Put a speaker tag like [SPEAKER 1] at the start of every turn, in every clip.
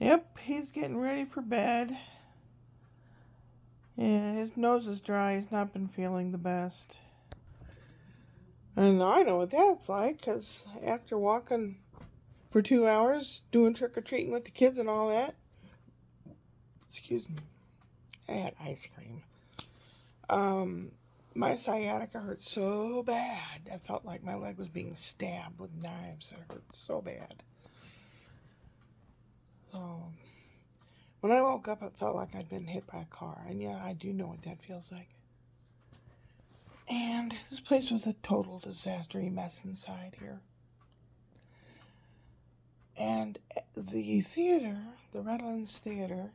[SPEAKER 1] Yep, he's getting ready for bed. Yeah, his nose is dry. He's not been feeling the best. And I know what that's like, because after walking for 2 hours, doing trick-or-treating with the kids and all that, excuse me, I had ice cream. My sciatica hurt so bad. I felt like my leg was being stabbed with knives. It hurt so bad. So, when I woke up, it felt like I'd been hit by a car. And yeah, I do know what that feels like. And this place was a total disaster mess inside here. And the theater, the Redlands Theater,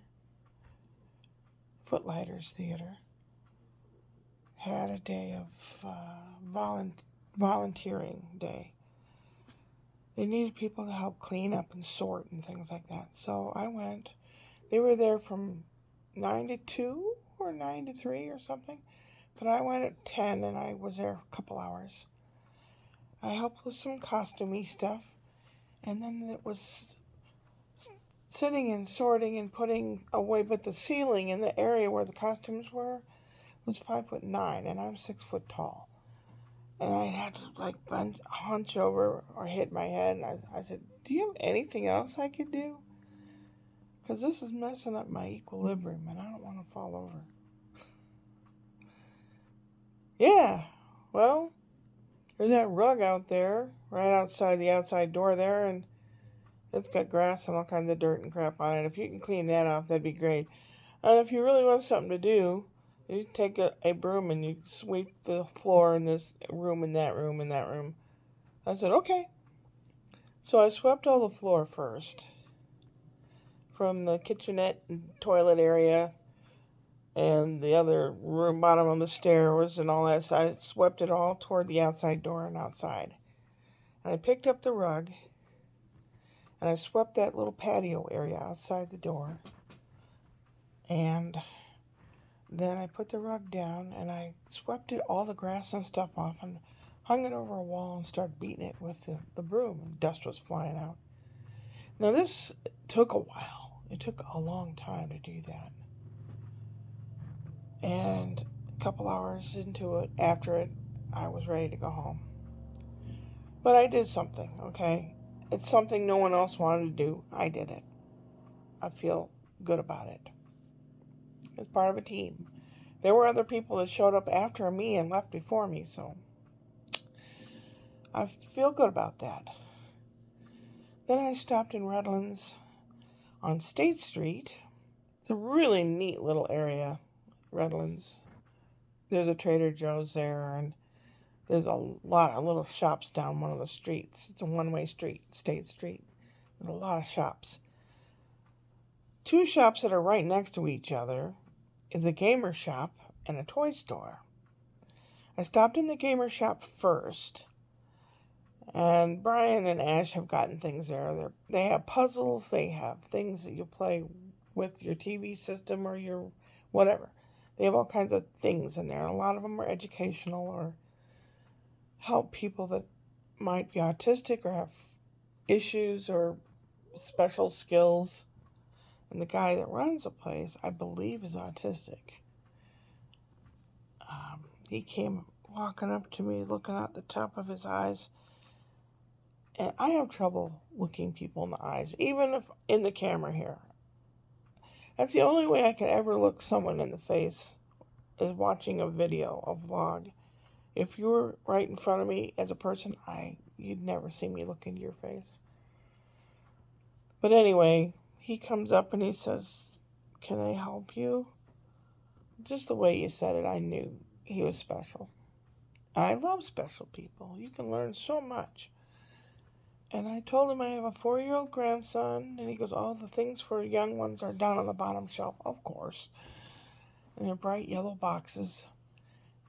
[SPEAKER 1] Footlighters Theater, had a day of volunteering day. They needed people to help clean up and sort and things like that. So I went. They were there from 9 to 2 or 9 to 3 or something. But I went at 10 and I was there a couple hours. I helped with some costumey stuff. And then it was sitting and sorting and putting away. But the ceiling in the area where the costumes were was 5'9" and I'm 6 foot tall. And I had to hunch over or hit my head. And I said, do you have anything else I could do? Because this is messing up my equilibrium and I don't want to fall over. Yeah, well, there's that rug out there, right outside the outside door there, and it's got grass and all kinds of dirt and crap on it. If you can clean that off, that'd be great. And if you really want something to do, you take a broom and you sweep the floor in this room and that room and that room. I said, okay. So I swept all the floor first, from the kitchenette and toilet area and the other room, bottom of the stairs and all that. So I swept it all toward the outside door and outside. And I picked up the rug and I swept that little patio area outside the door. And then I put the rug down and I swept all the grass and stuff off and hung it over a wall and started beating it with the broom. And dust was flying out. Now this took a while. It took a long time to do that. And a couple hours into it, after it, I was ready to go home. But I did something, okay? It's something no one else wanted to do. I did it. I feel good about it. It's part of a team. There were other people that showed up after me and left before me, so I feel good about that. Then I stopped in Redlands on State Street. It's a really neat little area, Redlands. There's a Trader Joe's there, and there's a lot of little shops down one of the streets. It's a one-way street, State Street. There's a lot of shops. Two shops that are right next to each other is a gamer shop and a toy store. I stopped in the gamer shop first, and Brian and Ash have gotten things there. They have puzzles, they have things that you play with your TV system or your whatever. They have all kinds of things in there. A lot of them are educational or help people that might be autistic or have issues or special skills. And the guy that runs the place, I believe, is autistic. He came walking up to me, looking out the top of his eyes. And I have trouble looking people in the eyes, even if in the camera here. That's the only way I can ever look someone in the face, is watching a video, a vlog. If you were right in front of me as a person, you'd never see me look into your face. But anyway, he comes up and he says, can I help you? Just the way you said it, I knew he was special. I love special people. You can learn so much. And I told him I have a 4-year-old grandson. And he goes, oh, the things for young ones are down on the bottom shelf. Of course. And they're bright yellow boxes.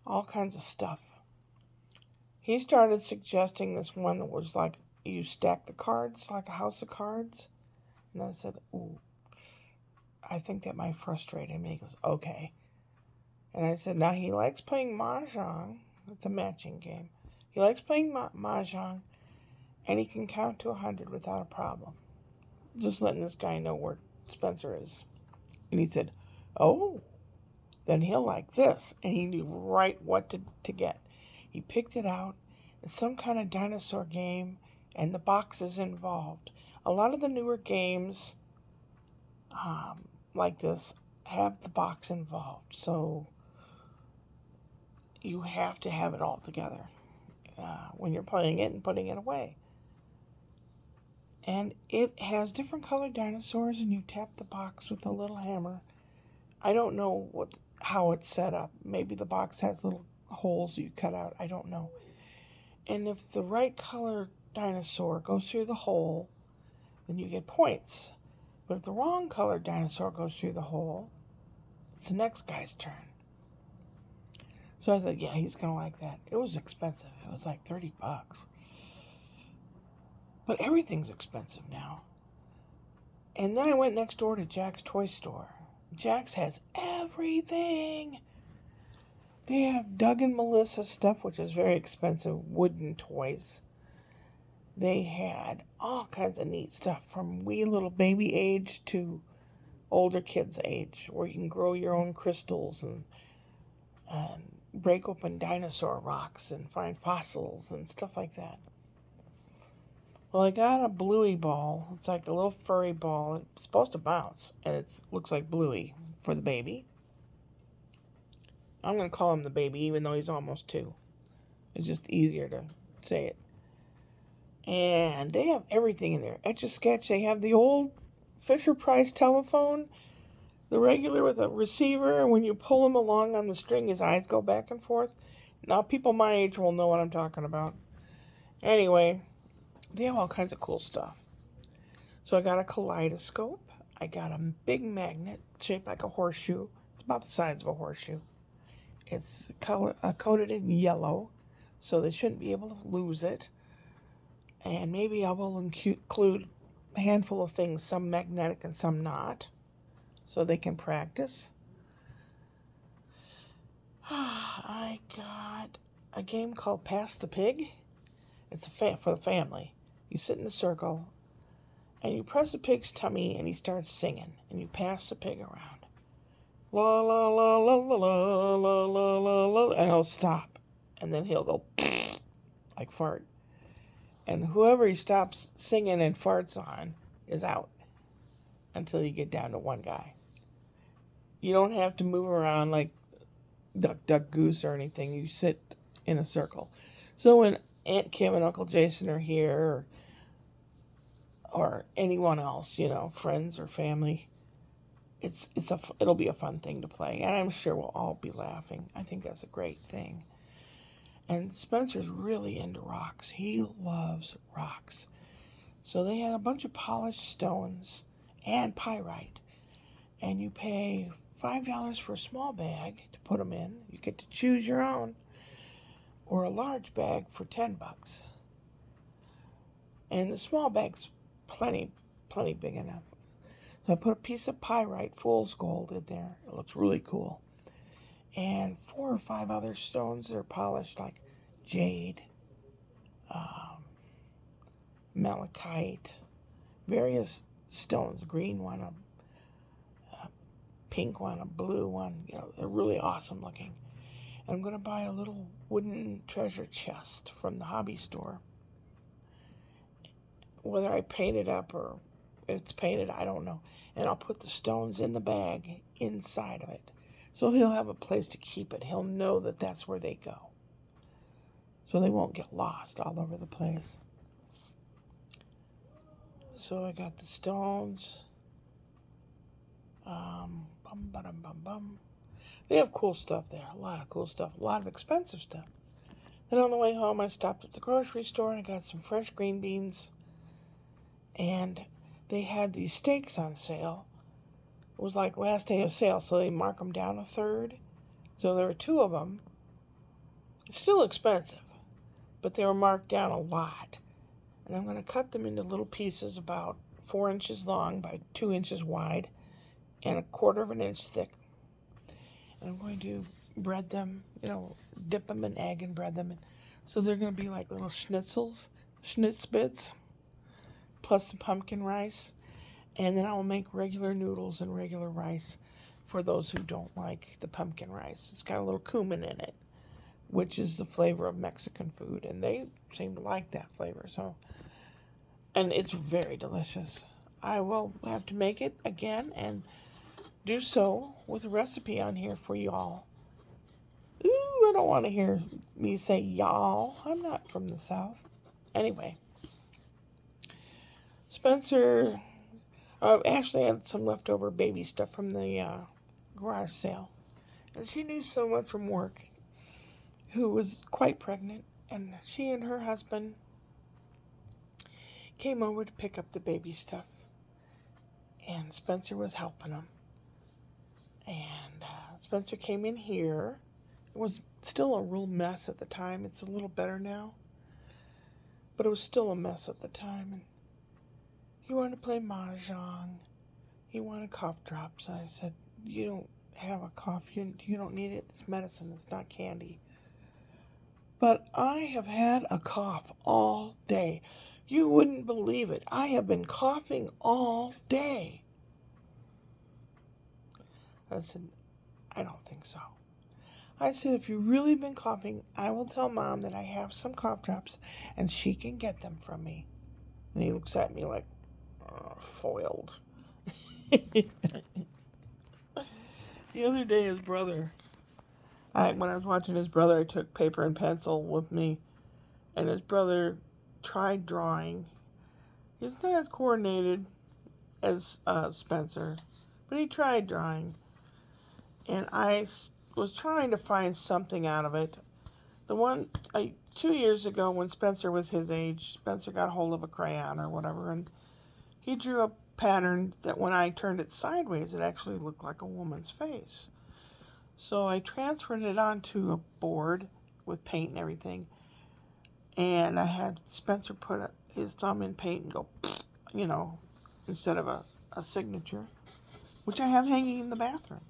[SPEAKER 1] All kinds of stuff. He started suggesting this one that was like, you stack the cards like a house of cards. And I said, ooh, I think that might frustrate him. And he goes, okay. And I said, now he likes playing Mahjong. It's a matching game. He likes playing Mahjong, and he can count to 100 without a problem. Just letting this guy know we're Spencer is. And he said, oh, then he'll like this. And he knew right what to get. He picked it out. It's some kind of dinosaur game, and the box is involved. A lot of the newer games like this have the box involved. So you have to have it all together when you're playing it and putting it away. And it has different colored dinosaurs, and you tap the box with a little hammer. I don't know how it's set up. Maybe the box has little holes you cut out. I don't know. And if the right color dinosaur goes through the hole, then you get points. But if the wrong colored dinosaur goes through the hole, it's the next guy's turn. So I said, yeah, he's going to like that. It was expensive. It was like $30. But everything's expensive now. And then I went next door to Jack's Toy Store. Jack's has everything. They have Doug and Melissa stuff, which is very expensive, wooden toys. They had all kinds of neat stuff from wee little baby age to older kids' age, where you can grow your own crystals and break open dinosaur rocks and find fossils and stuff like that. Well, I got a Bluey ball. It's like a little furry ball. It's supposed to bounce, and it looks like Bluey for the baby. I'm going to call him the baby, even though he's almost 2. It's just easier to say it. And they have everything in there. Etch-a-Sketch. They have the old Fisher-Price telephone, the regular with a receiver. When you pull him along on the string, his eyes go back and forth. Now, people my age will know what I'm talking about. Anyway, they have all kinds of cool stuff. So I got a kaleidoscope. I got a big magnet shaped like a horseshoe. It's about the size of a horseshoe. It's coated in yellow, so they shouldn't be able to lose it. And maybe I will include a handful of things, some magnetic and some not, so they can practice. I got a game called Pass the Pig. It's for the family. You sit in a circle, and you press the pig's tummy, and he starts singing, and you pass the pig around. La la la la la la la la la la, and he'll stop, and then he'll go like fart. And whoever he stops singing and farts on is out until you get down to one guy. You don't have to move around like Duck, Duck, Goose or anything. You sit in a circle. So when Aunt Kim and Uncle Jason are here, or anyone else, friends or family, it'll be a fun thing to play. And I'm sure we'll all be laughing. I think that's a great thing. And Spencer's really into rocks. He loves rocks. So they had a bunch of polished stones and pyrite. And you pay $5 for a small bag to put them in. You get to choose your own. Or a large bag for $10. And the small bag's plenty big enough. So I put a piece of pyrite, fool's gold, in there. It looks really cool. And 4 or 5 other stones that are polished, like jade, malachite, various stones, green one, a pink one, a blue one. They're really awesome looking. And I'm going to buy a little wooden treasure chest from the hobby store. Whether I paint it up or it's painted, I don't know. And I'll put the stones in the bag inside of it. So he'll have a place to keep it. He'll know that that's where they go. So they won't get lost all over the place. So I got the stones. They have cool stuff there. A lot of cool stuff. A lot of expensive stuff. Then on the way home, I stopped at the grocery store and I got some fresh green beans. And they had these steaks on sale. It was like last day of sale, so they mark them down a third. So there were 2 of them. It's still expensive, but they were marked down a lot. And I'm going to cut them into little pieces about 4 inches long by 2 inches wide and 1/4 of an inch thick. And I'm going to bread them, dip them in egg and bread them. So they're going to be like little schnitzels, schnitzbits, plus the pumpkin rice. And then I'll make regular noodles and regular rice for those who don't like the pumpkin rice. It's got a little cumin in it, which is the flavor of Mexican food, and they seem to like that flavor. So, and it's very delicious. I will have to make it again and do so with a recipe on here for y'all. Ooh, I don't want to hear me say y'all. I'm not from the South. Anyway, Spencer Ashley had some leftover baby stuff from the garage sale. And she knew someone from work who was quite pregnant, and she and her husband came over to pick up the baby stuff. And Spencer was helping them. And Spencer came in here. It was still a real mess at the time. It's a little better now. But it was still a mess at the time. And he wanted to play mahjong. He wanted cough drops. And I said, you don't have a cough. You don't need it. It's medicine. It's not candy. But I have had a cough all day. You wouldn't believe it. I have been coughing all day. I said, I don't think so. I said, if you've really been coughing, I will tell Mom that I have some cough drops and she can get them from me. And he looks at me like, foiled. The other day, his brother, when I was watching his brother, I took paper and pencil with me, and his brother tried drawing. He's not as coordinated as Spencer, but he tried drawing. And I was trying to find something out of it. 2 years ago when Spencer was his age, Spencer got hold of a crayon or whatever, and he drew a pattern that when I turned it sideways, it actually looked like a woman's face. So I transferred it onto a board with paint and everything, and I had Spencer put his thumb in paint and go, instead of a signature, which I have hanging in the bathroom.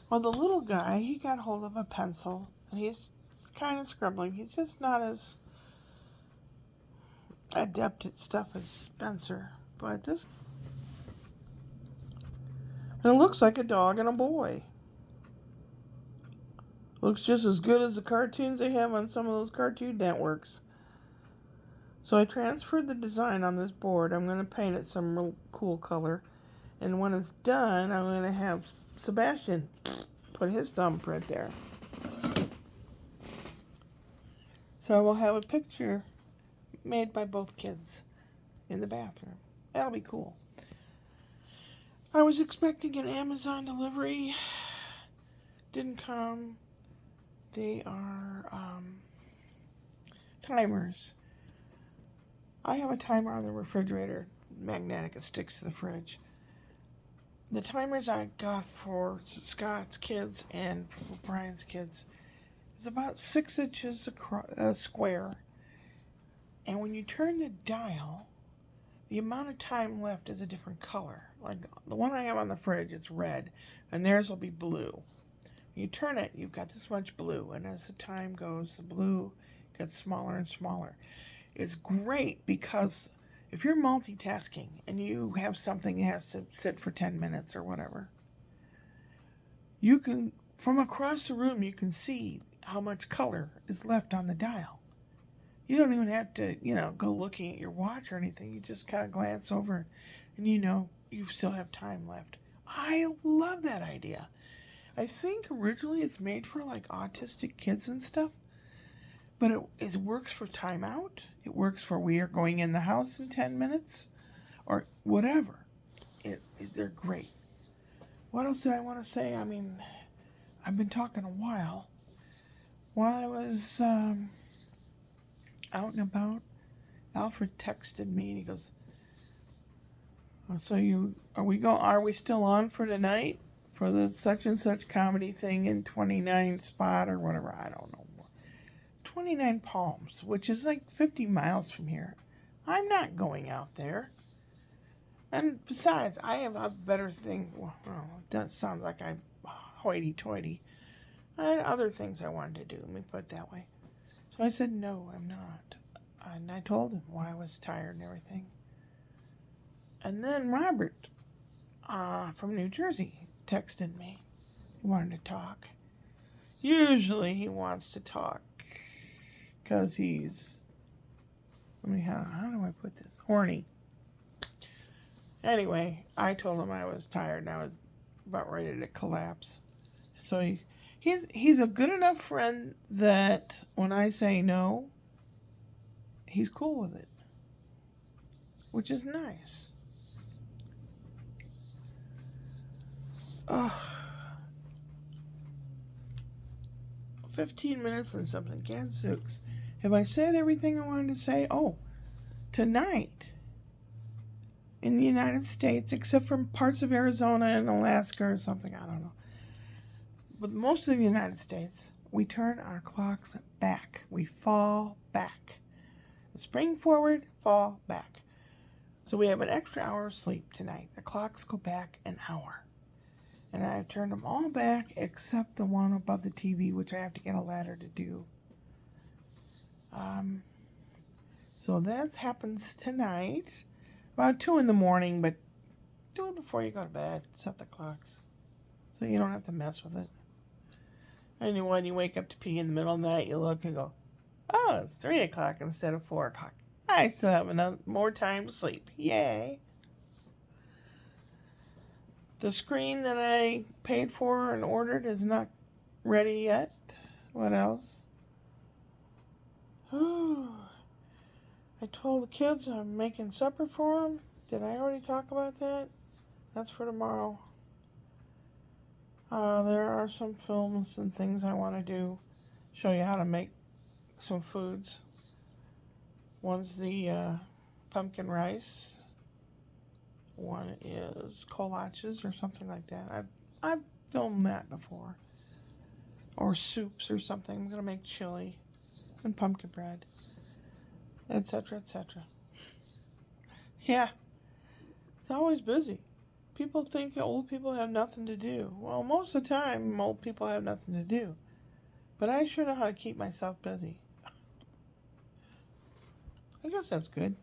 [SPEAKER 1] Well, the little guy, he got hold of a pencil, and he's kind of scribbling. He's just not as adept at stuff as Spencer. But and it looks like a dog and a boy. Looks just as good as the cartoons they have on some of those Cartoon Networks. So I transferred the design on this board. I'm going to paint it some real cool color. And when it's done, I'm going to have Sebastian put his thumbprint there. So I will have a picture made by both kids in the bathroom. That'll be cool. I was expecting an Amazon delivery. Didn't come. They are timers. I have a timer on the refrigerator, magnetic, it sticks to the fridge. The timers I got for Scott's kids and for Brian's kids is about 6 inches square. And when you turn the dial, the amount of time left is a different color. Like the one I have on the fridge, it's red, and theirs will be blue. When you turn it, you've got this much blue, and as the time goes, the blue gets smaller and smaller. It's great because if you're multitasking and you have something that has to sit for 10 minutes or whatever, you can, from across the room, you can see how much color is left on the dial. You don't even have to, go looking at your watch or anything. You just kind of glance over and you still have time left. I love that idea. I think originally it's made for like autistic kids and stuff, but it works for timeout. It works for we are going in the house in 10 minutes or whatever. They're great. What else did I want to say? I mean, I've been talking a while. While I was out and about, Alfred texted me and he goes, "So are we still on for tonight for the such and such comedy thing in 29 spot or whatever?" I don't know. It's 29 Palms, which is like 50 miles from here. I'm not going out there. And besides, I have a better thing. Well, that sounds like I'm hoity-toity. I had other things I wanted to do. Let me put it that way. So I said, no, I'm not. And I told him why I was tired and everything. And then Robert from New Jersey texted me. He wanted to talk. Usually he wants to talk because he's, how do I put this? Horny. Anyway, I told him I was tired and I was about ready to collapse. So he's a good enough friend that when I say no, he's cool with it, which is nice. Ugh. 15 minutes and something. Gadzooks. Have I said everything I wanted to say? Oh, tonight in the United States, except for parts of Arizona and Alaska or something, I don't know. But most of the United States, we turn our clocks back. We fall back. Spring forward, fall back. So we have an extra hour of sleep tonight. The clocks go back an hour. And I've turned them all back except the one above the TV, which I have to get a ladder to do. So that happens tonight. About 2 in the morning, but do it before you go to bed. Set the clocks. So you don't have to mess with it. And when you wake up to pee in the middle of the night, you look and go, oh, it's 3 o'clock instead of 4 o'clock. I still have more time to sleep. Yay. The screen that I paid for and ordered is not ready yet. What else? I told the kids I'm making supper for them. Did I already talk about that? That's for tomorrow. There are some films and things I want to do. Show you how to make some foods. One's the pumpkin rice. One is kolaches or something like that. I've filmed that before. Or soups or something. I'm going to make chili and pumpkin bread, etc., etc. Yeah, it's always busy. People think old people have nothing to do. Well, most of the time, old people have nothing to do. But I sure know how to keep myself busy. I guess that's good.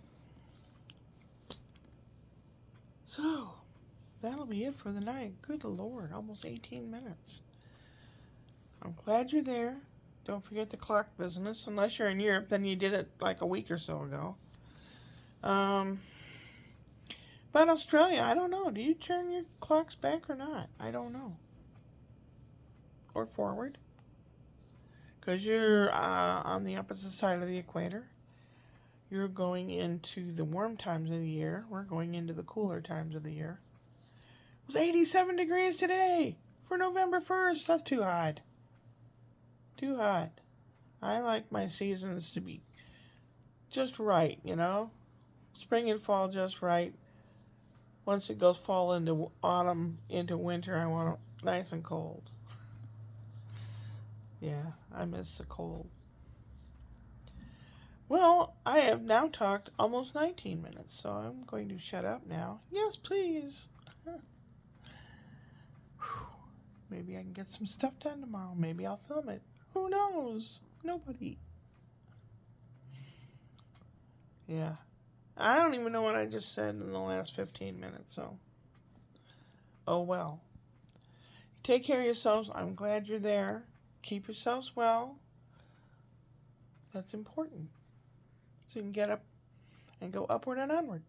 [SPEAKER 1] So, that'll be it for the night. Good Lord, almost 18 minutes. I'm glad you're there. Don't forget the clock business. Unless you're in Europe, then you did it like a week or so ago. But Australia, I don't know. Do you turn your clocks back or not? I don't know. Or forward. Because you're on the opposite side of the equator. You're going into the warm times of the year. We're going into the cooler times of the year. It was 87 degrees today for November 1st. That's too hot. Too hot. I like my seasons to be just right, you know? Spring and fall just right. Once it goes fall into autumn, into winter, I want it nice and cold. Yeah, I miss the cold. Well, I have now talked almost 19 minutes, so I'm going to shut up now. Yes, please. Maybe I can get some stuff done tomorrow. Maybe I'll film it. Who knows? Nobody. Yeah. I don't even know what I just said in the last 15 minutes, so. Oh well. Take care of yourselves. I'm glad you're there. Keep yourselves well. That's important. So you can get up and go upward and onward.